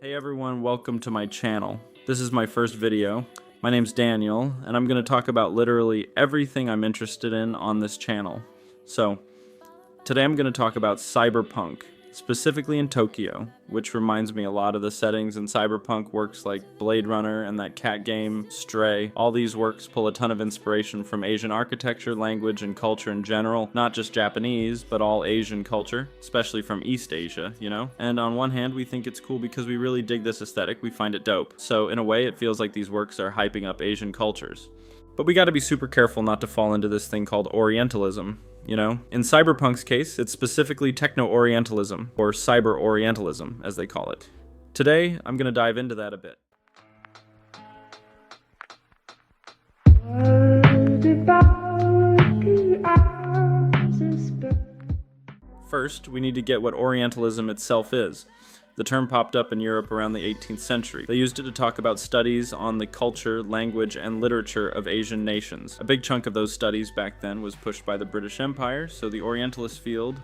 Hey everyone, welcome to my channel. This is my first video. My name's Daniel, and I'm going to talk about literally everything I'm interested in on this channel. So, today I'm going to talk about cyberpunk, specifically in Tokyo, which reminds me a lot of the settings in cyberpunk works like Blade Runner and that cat game, Stray. All these works pull a ton of inspiration from Asian architecture, language, and culture in general, not just Japanese, but all Asian culture, especially from East Asia, you know? And on one hand, we think it's cool because we really dig this aesthetic, we find it dope. So in a way, it feels like these works are hyping up Asian cultures. But we gotta be super careful not to fall into this thing called Orientalism. You know, in cyberpunk's case, it's specifically techno-Orientalism, or cyber-Orientalism, as they call it. Today, I'm going to dive into that a bit. First, we need to get what Orientalism itself is. The term popped up in Europe around the 18th century. They used it to talk about studies on the culture, language, and literature of Asian nations. A big chunk of those studies back then was pushed by the British Empire, so the Orientalist field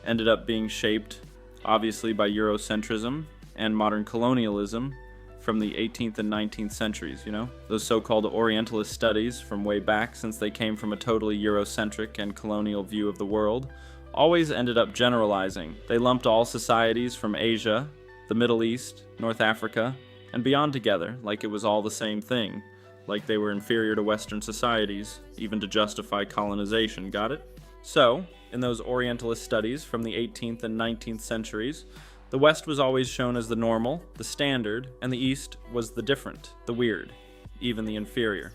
ended up being shaped, obviously, by Eurocentrism and modern colonialism from the 18th and 19th centuries, you know? Those so-called Orientalist studies from way back, since they came from a totally Eurocentric and colonial view of the world, always ended up generalizing. They lumped all societies from Asia, the Middle East, North Africa, and beyond together, like it was all the same thing, like they were inferior to Western societies, even to justify colonization, got it? So, in those Orientalist studies from the 18th and 19th centuries, the West was always shown as the normal, the standard, and the East was the different, the weird, even the inferior.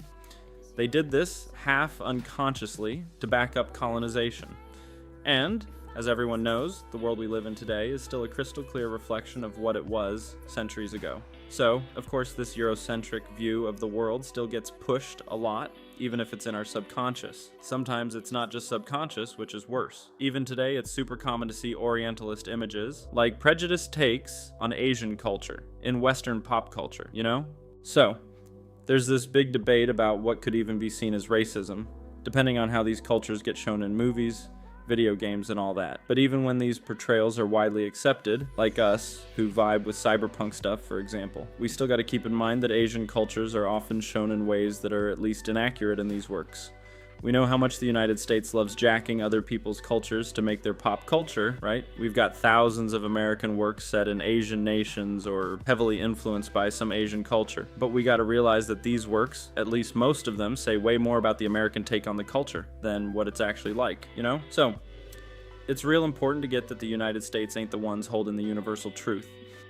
They did this half unconsciously to back up colonization. And, as everyone knows, the world we live in today is still a crystal clear reflection of what it was centuries ago. So, of course, this Eurocentric view of the world still gets pushed a lot, even if it's in our subconscious. Sometimes it's not just subconscious, which is worse. Even today, it's super common to see Orientalist images, like prejudiced takes on Asian culture, in Western pop culture, you know? So, there's this big debate about what could even be seen as racism, depending on how these cultures get shown in movies, video games, and all that. But even when these portrayals are widely accepted, like us, who vibe with cyberpunk stuff, for example, we still gotta keep in mind that Asian cultures are often shown in ways that are at least inaccurate in these works. We know how much the United States loves jacking other people's cultures to make their pop culture, right? We've got thousands of American works set in Asian nations or heavily influenced by some Asian culture. But we gotta realize that these works, at least most of them, say way more about the American take on the culture than what it's actually like, you know? So, it's real important to get that the United States ain't the ones holding the universal truth.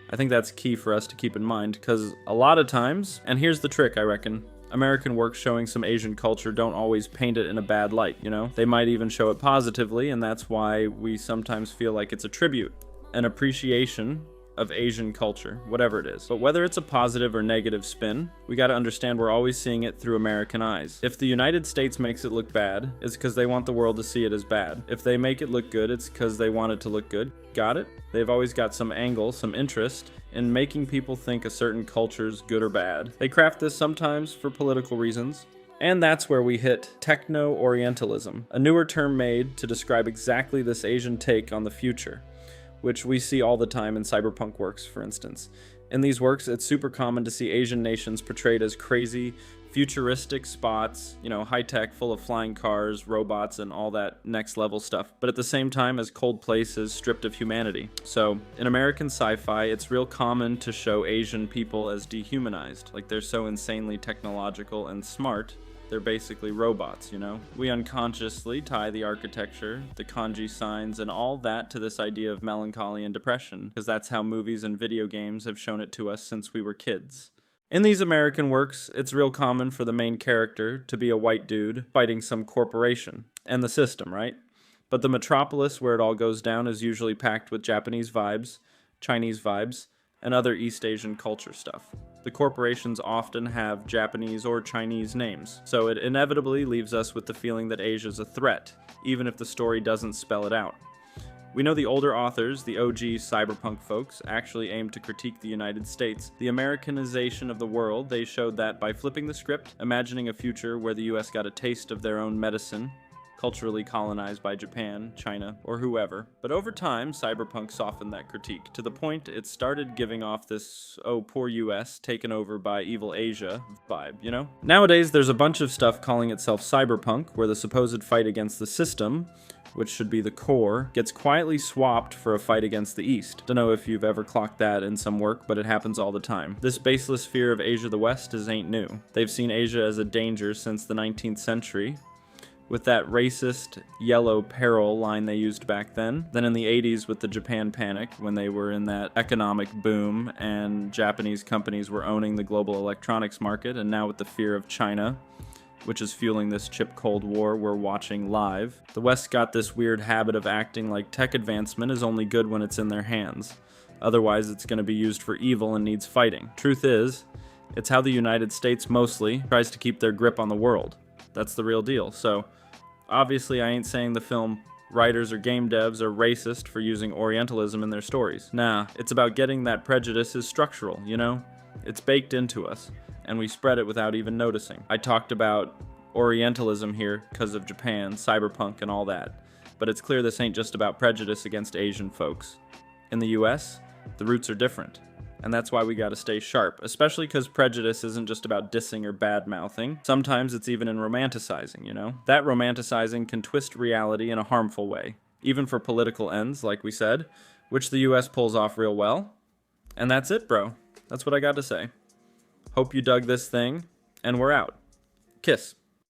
I think that's key for us to keep in mind, because a lot of times, and here's the trick, I reckon, American works showing some Asian culture don't always paint it in a bad light, you know? They might even show it positively, and that's why we sometimes feel like it's a tribute, an appreciation of Asian culture, whatever it is. But whether it's a positive or negative spin, we gotta understand we're always seeing it through American eyes. If the United States makes it look bad, it's because they want the world to see it as bad. If they make it look good, it's because they want it to look good. Got it? They've always got some angle, some interest in making people think a certain culture's good or bad. They craft this sometimes for political reasons. And that's where we hit techno-Orientalism, a newer term made to describe exactly this Asian take on the future, which we see all the time in cyberpunk works, for instance. In these works, it's super common to see Asian nations portrayed as crazy, futuristic spots, you know, high-tech, full of flying cars, robots, and all that next-level stuff, but at the same time as cold places stripped of humanity. So, in American sci-fi, it's real common to show Asian people as dehumanized, like they're so insanely technological and smart, they're basically robots, you know? We unconsciously tie the architecture, the kanji signs, and all that to this idea of melancholy and depression, because that's how movies and video games have shown it to us since we were kids. In these American works, it's real common for the main character to be a white dude fighting some corporation, and the system, right? But the metropolis where it all goes down is usually packed with Japanese vibes, Chinese vibes, and other East Asian culture stuff. The corporations often have Japanese or Chinese names, so it inevitably leaves us with the feeling that Asia's a threat, even if the story doesn't spell it out. We know the older authors, the OG cyberpunk folks, actually aimed to critique the United States. The Americanization of the world, they showed that by flipping the script, imagining a future where the US got a taste of their own medicine, culturally colonized by Japan, China, or whoever. But over time, cyberpunk softened that critique, to the point it started giving off this, oh, poor US, taken over by evil Asia vibe, you know? Nowadays, there's a bunch of stuff calling itself cyberpunk, where the supposed fight against the system, which should be the core, gets quietly swapped for a fight against the East. Don't know if you've ever clocked that in some work, but it happens all the time. This baseless fear of Asia the West ain't new. They've seen Asia as a danger since the 19th century, with that racist yellow peril line they used back then. Then in the 80s with the Japan panic, when they were in that economic boom and Japanese companies were owning the global electronics market, and now with the fear of China, which is fueling this chip Cold War we're watching live. The West got this weird habit of acting like tech advancement is only good when it's in their hands. Otherwise, it's going to be used for evil and needs fighting. Truth is, it's how the United States mostly tries to keep their grip on the world. That's the real deal. So, obviously, I ain't saying the film writers or game devs are racist for using Orientalism in their stories. Nah, it's about getting that prejudice is structural, you know? It's baked into us, and we spread it without even noticing. I talked about Orientalism here because of Japan, cyberpunk, and all that, but it's clear this ain't just about prejudice against Asian folks. In the US, the roots are different, and that's why we gotta stay sharp, especially because prejudice isn't just about dissing or bad-mouthing. Sometimes it's even in romanticizing, you know? That romanticizing can twist reality in a harmful way, even for political ends, like we said, which the US pulls off real well. And that's it, bro. That's what I got to say. Hope you dug this thing, and we're out. Kiss.